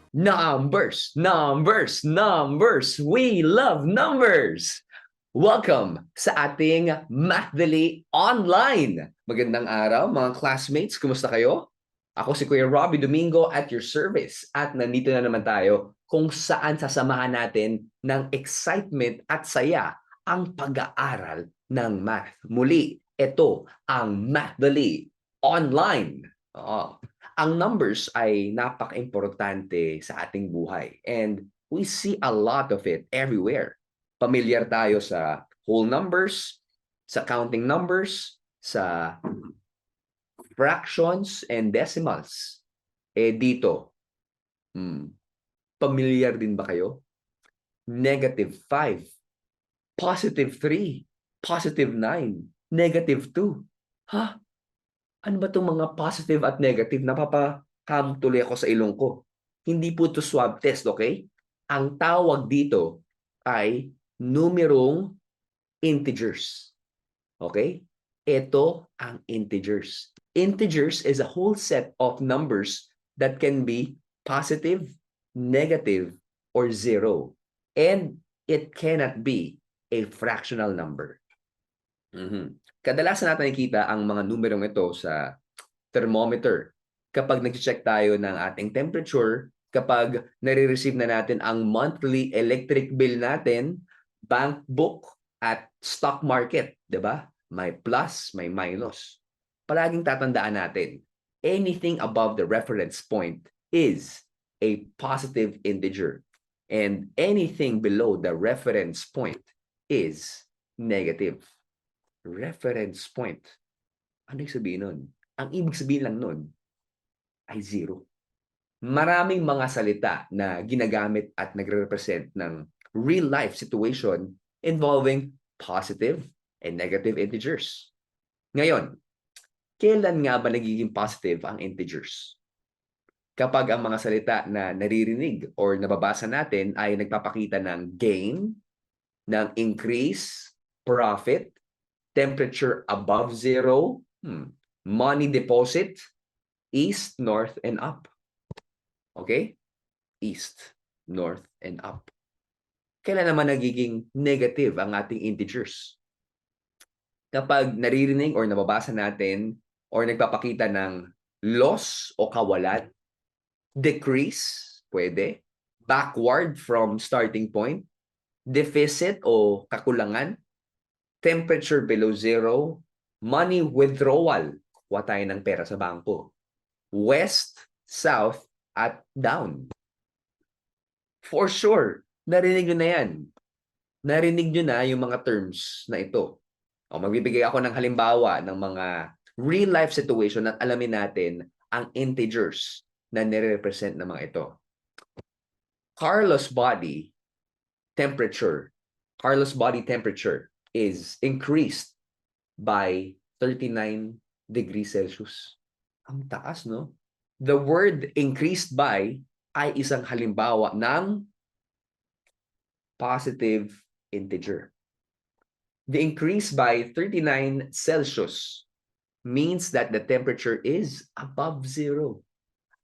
Numbers, numbers, numbers. We love numbers. Welcome sa ating MathDali Online. Magandang araw mga classmates. Kumusta kayo? Ako si Kuya Robbie Domingo at your service. At nandito na naman tayo kung saan sasamahan natin ng excitement at saya ang pag-aaral ng math. Muli, ito ang MathDali Online. Ang numbers ay napaka-importante sa ating buhay and we see a lot of it everywhere. Pamilyar tayo sa whole numbers, sa counting numbers, sa fractions and decimals. Dito, pamilyar din ba kayo? -5, +3, +9, -2. Ha? Ano ba itong mga positive at negative? Napapakam tuloy ako sa ilong ko. Hindi po ito swab test, okay? Ang tawag dito ay numerong integers. Okay? Ito ang integers. Integers is a whole set of numbers that can be positive, negative, or zero. And it cannot be a fractional number. Kadalasan natin nakikita ang mga numerong ito sa thermometer. Kapag nag-check tayo ng ating temperature, kapag nare-receive na natin ang monthly electric bill natin, bank book, at stock market, 'di ba? May plus, may minus. Palaging tatandaan natin, anything above the reference point is a positive integer. And anything below the reference point is negative. Reference point. Ano yung sabihin nun? Ang ibig sabihin lang nun ay zero. Maraming mga salita na ginagamit at nagre-represent ng real-life situation involving positive and negative integers. Ngayon, kailan nga ba nagiging positive ang integers? Kapag ang mga salita na naririnig or nababasa natin ay nagpapakita ng gain, ng increase, profit, temperature above zero, money deposit, east, north, and up. Okay? East, north, and up. Kailan naman nagiging negative ang ating integers? Kapag naririnig or nababasa natin or nagpapakita ng loss o kawalan, decrease, pwede, backward from starting point, deficit o kakulangan, temperature below zero, money withdrawal, kuha tayo ng pera sa bangko, west, south, at down. For sure, narinig nyo na yan. Narinig nyo na yung mga terms na ito. Magbibigay ako ng halimbawa ng mga real-life situation at alamin natin ang integers na nire-represent ng mga ito. Carlos body temperature is increased by 39 degrees Celsius. Ang taas, no? The word increased by ay isang halimbawa ng positive integer. The increase by 39 Celsius means that the temperature is above zero.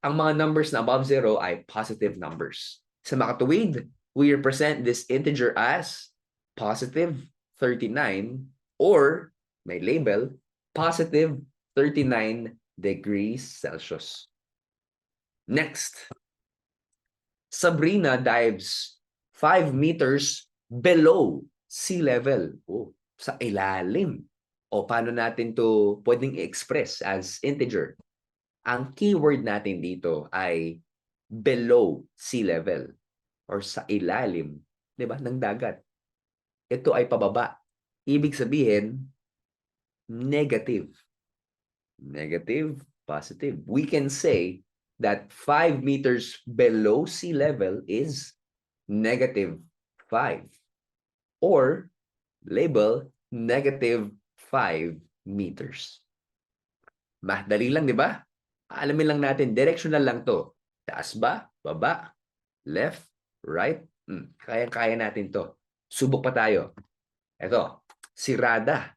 Ang mga numbers na above zero ay positive numbers. Sa makatuwid, we represent this integer as positive 39 or may label positive 39 degrees Celsius. Next, Sabrina dives 5 meters below sea level. Sa ilalim. Paano natin to pwedeng i-express as integer? Ang keyword natin dito ay below sea level or sa ilalim, 'di ba, ng dagat. Ito ay pababa. Ibig sabihin negative. Negative, positive. We can say that 5 meters below sea level is -5 or label -5 meters. Madali lang, di ba? Alamin lang natin, directional lang to. Taas ba? Baba? Left? Right? Kaya-kaya natin to. Subok pa tayo. Ito, si Rada.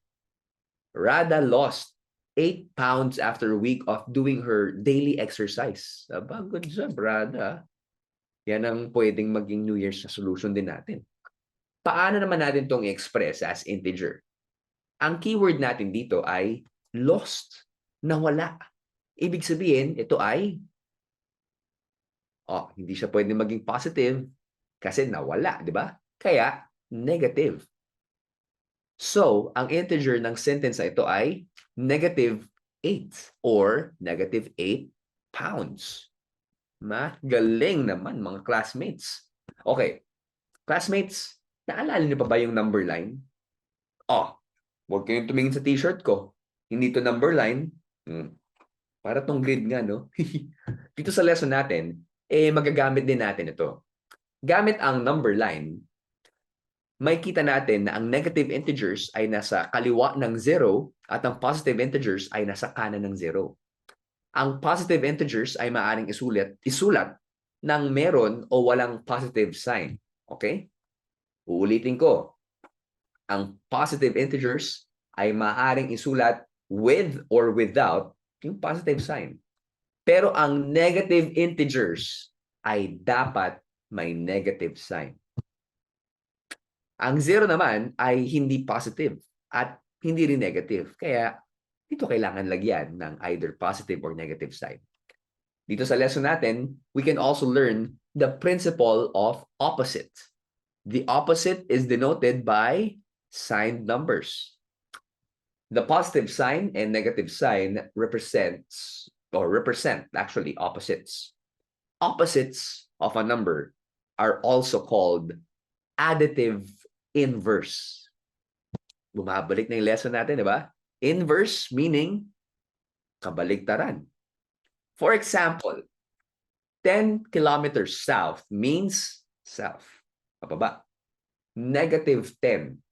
Rada lost 8 pounds after a week of doing her daily exercise. Aba, good job, Rada. Yan ang pwedeng maging New Year's resolution din natin. Paano naman natin itong i-express as integer? Ang keyword natin dito ay lost, nawala. Ibig sabihin, ito ay, hindi siya pwedeng maging positive kasi nawala, di ba? Kaya, negative. So, ang integer ng sentence na ito ay negative 8 or negative 8 pounds. Magaling naman mga classmates. Okay, classmates, naalala niyo pa ba yung number line? Huwag kayong tumingin sa t-shirt ko. Hindi to number line. Para tong grid nga, no? Dito sa lesson natin, magagamit din natin ito. Gamit ang number line, may kita natin na ang negative integers ay nasa kaliwa ng 0 at ang positive integers ay nasa kanan ng 0. Ang positive integers ay maaaring isulat ng meron o walang positive sign. Okay? Uulitin ko. Ang positive integers ay maaaring isulat with or without yung positive sign. Pero ang negative integers ay dapat may negative sign. Ang 0 naman ay hindi positive at hindi rin negative. Kaya dito kailangan lagyan ng either positive or negative sign. Dito sa lesson natin, we can also learn the principle of opposite. The opposite is denoted by signed numbers. The positive sign and negative sign represent actually opposites. Opposites of a number are also called additive inverse. Bumabalik na yung lesson natin, di ba? Inverse meaning kabaligtaran. For example, 10 kilometers south means south. Pababa. Negative 10.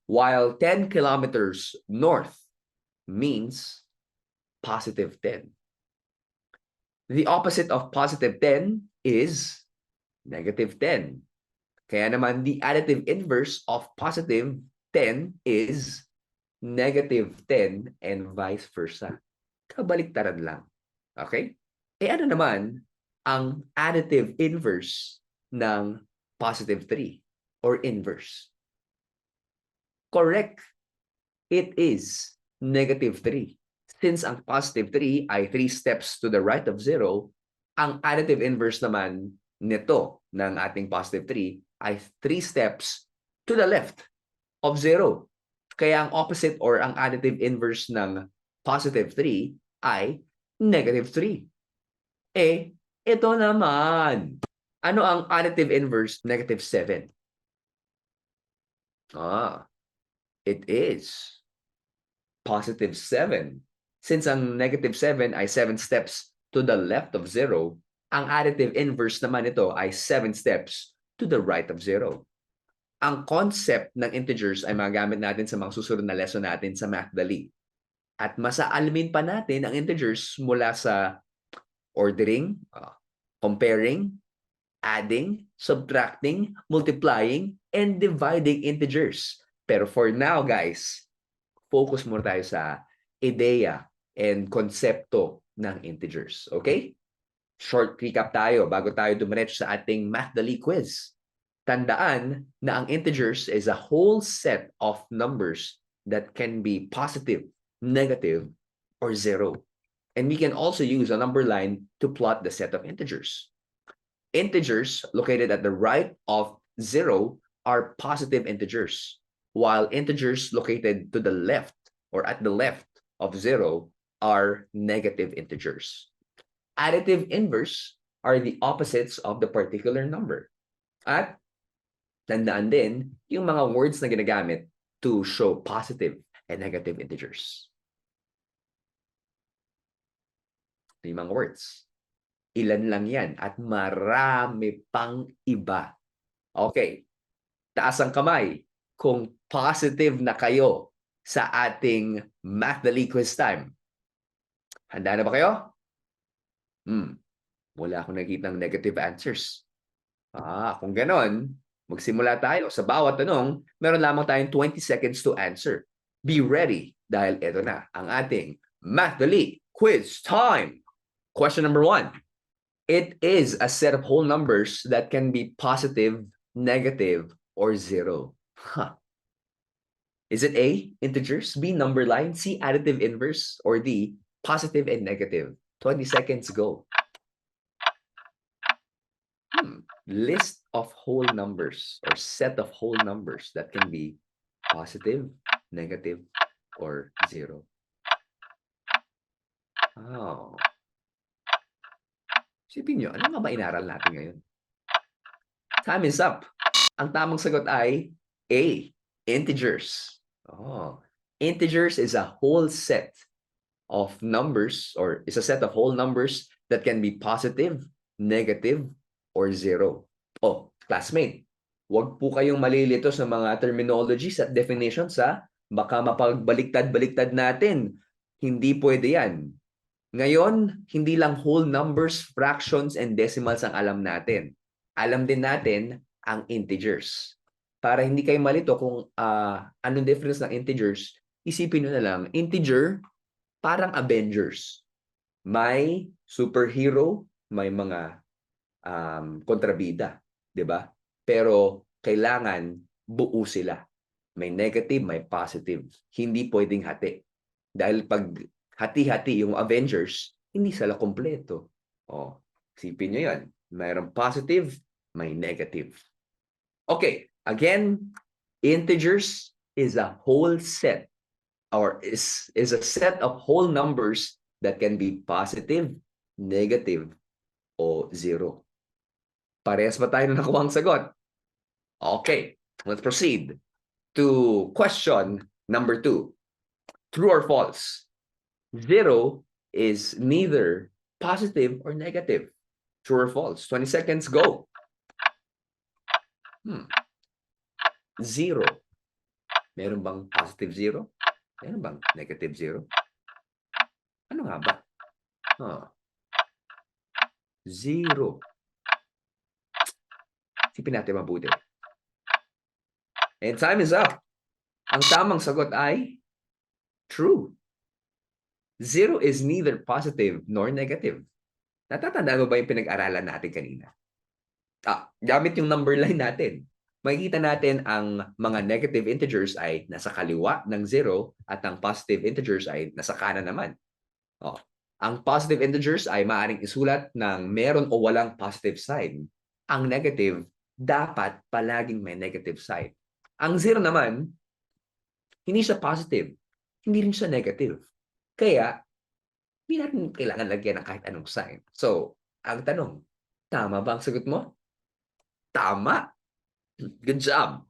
While 10 kilometers north means positive 10. The opposite of positive 10 is negative 10. Kaya naman, the additive inverse of positive 10 is negative 10 and vice versa. Kabaliktaran lang. Okay? Ano naman ang additive inverse ng positive 3 or inverse? Correct. It is negative 3. Since ang positive 3 ay 3 steps to the right of 0, ang additive inverse naman nito ng ating positive 3 ay 3 steps to the left of 0. Kaya ang opposite or ang additive inverse ng positive 3 ay negative 3. Ito naman. Ano ang additive inverse negative 7? It is positive 7. Since ang negative 7 ay 7 steps to the left of 0, ang additive inverse naman ito ay 7 steps to the right of 0. Ang concept ng integers ay magamit natin sa mga susunod na lesson natin sa MathDali. At masaalamin pa natin ang integers mula sa ordering, comparing, adding, subtracting, multiplying, and dividing integers. Pero for now, guys, focus muna tayo sa ideya and konsepto ng integers. Okay? Short recap tayo bago tayo dumiretso sa ating MathDali quiz. Tandaan na ang integers is a whole set of numbers that can be positive, negative, or 0. And we can also use a number line to plot the set of integers. Integers located at the right of 0 are positive integers, while integers located to the left or at the left of 0 are negative integers. Additive inverse are the opposites of the particular number. At tandaan din yung mga words na ginagamit to show positive and negative integers. Ito yung mga words. Ilan lang yan at marami pang iba. Okay. Taas ang kamay kung positive na kayo sa ating MathDali quiz time. Handa na ba kayo? Wala akong nakikitang negative answers. Kung ganon, magsimula tayo. Sa bawat tanong, meron lamang tayong 20 seconds to answer. Be ready dahil ito na ang ating MathDali quiz time. Question number 1. It is a set of whole numbers that can be positive, negative, or zero. Huh. Is it A, integers, B, number line, C, additive inverse, or D, positive and negative? 20 seconds, go. List of whole numbers or set of whole numbers that can be positive, negative, or zero. Oh. Isipin nyo, ano nga ba inaral natin ngayon? Time is up. Ang tamang sagot ay A, integers. Oh. Integers is a whole set of numbers or is a set of whole numbers that can be positive, negative, or zero. Oh, classmate, huwag po kayong malilito sa mga terminologies at definitions ha. Baka mapagbaliktad-baliktad natin. Hindi pwede yan. Ngayon, hindi lang whole numbers, fractions, and decimals ang alam natin. Alam din natin ang integers. Para hindi kayo malito kung anong difference ng integers, isipin nyo na lang, integer, parang Avengers. May superhero, may mga kontrabida, 'di ba? Pero kailangan buo sila. May negative, may positive. Hindi pwedeng hati. Dahil pag hati-hati yung Avengers, hindi sila kompleto. Oh, isipin niyo 'yan. Mayroong positive, may negative. Okay, again, integers is a whole set or is a set of whole numbers that can be positive, negative, o zero. Parehas ba tayo na nakuha ang sagot? Okay, let's proceed to question number 2. True or false? Zero is neither positive or negative. True or false? 20 seconds, go. Zero. Meron bang positive zero? Meron bang negative zero? Ano nga ba? Zero. Isipin natin mabuti. And time is up. Ang tamang sagot ay true. Zero is neither positive nor negative. Natatandaan mo ba yung pinag-aralan natin kanina? Gamit yung number line natin. Makikita natin ang mga negative integers ay nasa kaliwa ng zero at ang positive integers ay nasa kanan naman. Ang positive integers ay maaaring isulat ng meron o walang positive sign. Ang negative, dapat palaging may negative sign. Ang zero naman, hindi siya positive, hindi rin siya negative. Kaya, hindi natin kailangan lagyan ng kahit anong sign. So, ang tanong, tama ba ang sagot mo? Tama! Good job!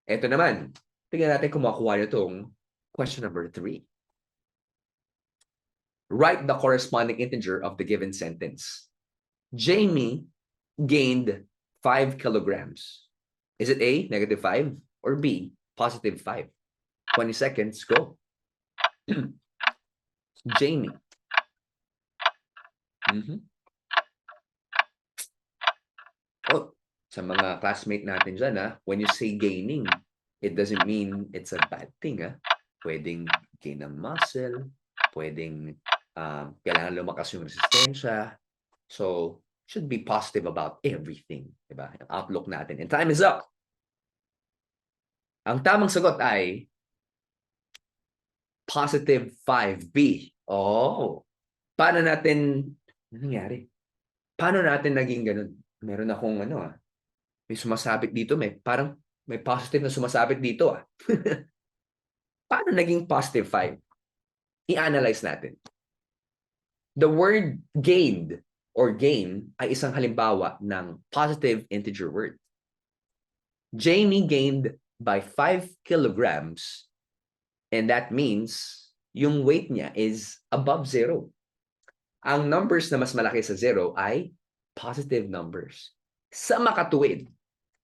Ito naman, tingnan natin kung makuha nyo itong question number 3. Write the corresponding integer of the given sentence. Jamie gained 5 kilograms. Is it A, negative 5, or B, positive 5? 20 seconds, go. Jamie. Oh, sa mga classmate natin dyan, when you say gaining, it doesn't mean it's a bad thing. Pwedeng gain ng muscle, pwedeng kailangan lumakas yung resistensya. So, should be positive about everything. Diba? Yung outlook natin. And time is up. Ang tamang sagot ay positive 5B. Oh, paano natin, ano nangyari? Paano natin naging ganun? Meron akong may sumasabit dito, parang may positive na sumasabit dito. Paano naging positive 5? I-analyze natin. The word gained or gain ay isang halimbawa ng positive integer word. Jamie gained by 5 kilograms, and that means yung weight niya is above 0. Ang numbers na mas malaki sa 0 ay positive numbers. Sa makatuwid,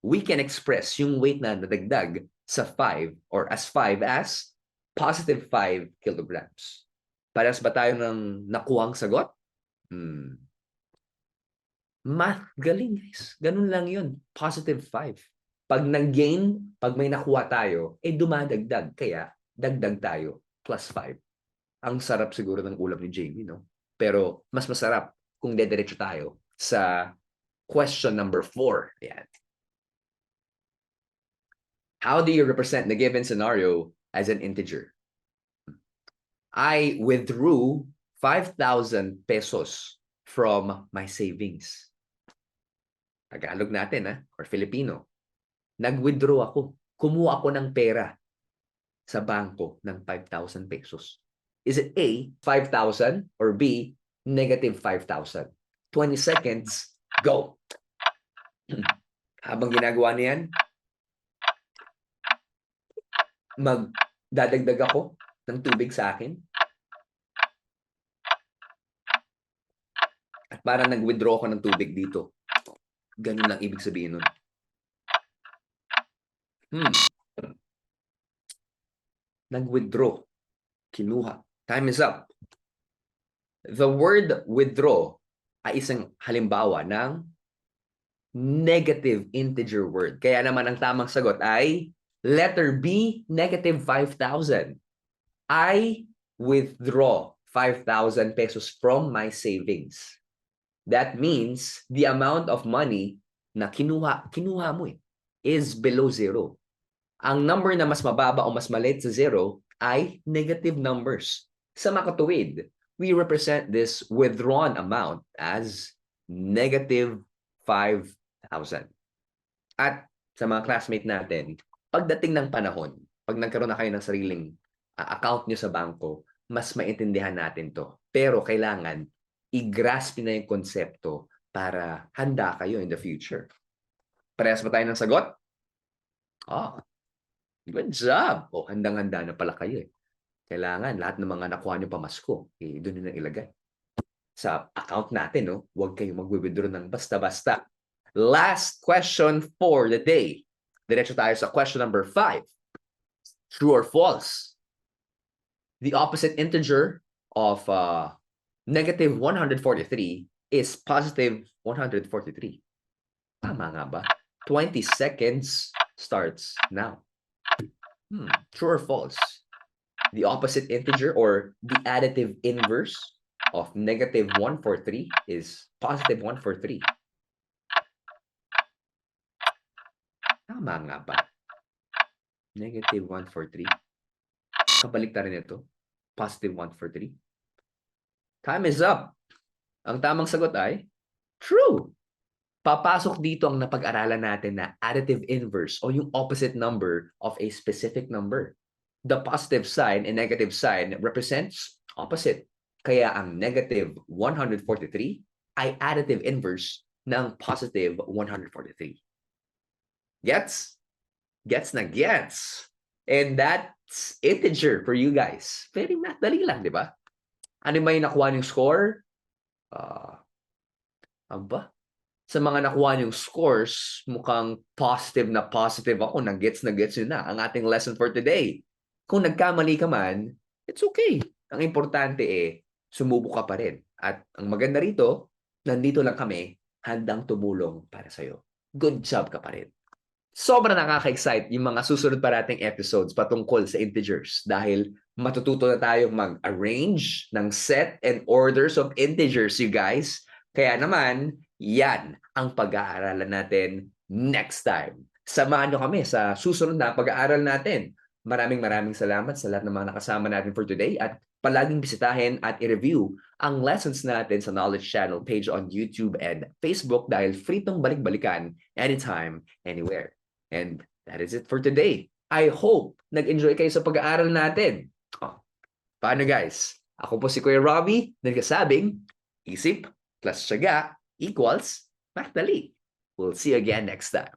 we can express yung weight na nadagdag sa 5 or as 5 as positive 5 kilograms. Parehas ba tayo ng nakuhang sagot? Math, galing guys. Ganun lang yun. Positive 5. Pag nag-gain, pag may nakuha tayo, dumadagdag. Kaya, dagdag tayo. Plus 5. Ang sarap siguro ng ulam ni Jamie, no? Pero, mas masarap kung dediretso tayo sa question number 4. Ayan. How do you represent the given scenario as an integer? I withdrew 5,000 pesos from my savings. Tagalog natin, or Filipino. Nag-withdraw ako. Kumuha ako ng pera sa bangko ng 5,000 pesos. Is it A, 5,000 or B, negative 5,000? 20 seconds, go! Habang ginagawa niyan, magdadagdag ako ng tubig sa akin. At parang nag-withdraw ako ng tubig dito. Ganun lang ibig sabihin nun. Nag-withdraw. Kinuha. Time is up. The word withdraw ay isang halimbawa ng negative integer word. Kaya naman ang tamang sagot ay letter B, negative 5,000. I withdraw 5,000 pesos from my savings. That means the amount of money na kinuha mo is below zero. Ang number na mas mababa o mas maliit sa zero ay negative numbers. Sa makatuwid, we represent this withdrawn amount as negative 5,000. At sa mga classmate natin, pagdating ng panahon, pag nagkaroon na kayo ng sariling account nyo sa bangko, mas maintindihan natin to. Pero kailangan i-grasp na yung konsepto para handa kayo in the future. Parehas ba tayo ng sagot? Good job! Handang-handa na pala kayo. Kailangan lahat ng mga nakuha nyo pamasko, doon nyo na ilagay. Sa account natin, huwag kayong mag-withdraw ng basta-basta. Last question for the day. Diretso tayo sa question number 5. True or false? The opposite integer of negative 143 is positive 143. Tama nga ba? 20 seconds starts now. True or false? The opposite integer or the additive inverse of negative 143 is positive 143. Tama nga ba? Negative 143. Kabaliktaran nito. Positive 143. Time is up. Ang tamang sagot ay true. Papasok dito ang napag-aralan natin na additive inverse o yung opposite number of a specific number. The positive sign and negative sign represents opposite. Kaya ang negative 143 ay additive inverse ng positive 143. Gets? Gets na gets. And that's integer for you guys. Very MathDali lang, di ba? Ano ba yung nakuha niyong score? Sa mga nakuha niyong scores, mukhang positive na positive ako. Nag-gets yun na ang ating lesson for today. Kung nagkamali ka man, it's okay. Ang importante sumubok ka pa rin. At ang maganda rito, nandito lang kami, handang tumulong para sa'yo. Good job ka pa rin. Sobrang nakaka-excite yung mga susunod pa nating episodes patungkol sa integers dahil matututo na tayong mag-arrange ng set and orders of integers, you guys. Kaya naman, yan ang pag-aaralan natin next time. Samahan nyo kami sa susunod na pag-aaral natin. Maraming salamat sa lahat ng mga nakasama natin for today at palaging bisitahin at i-review ang lessons natin sa Knowledge Channel page on YouTube and Facebook dahil free tong balik-balikan anytime, anywhere. And that is it for today. I hope nag-enjoy kayo sa pag-aaral natin. Paano guys? Ako po si Kuya Robbie, nagsasabing, isip plus tiyaga equals MathDali. We'll see you again next time.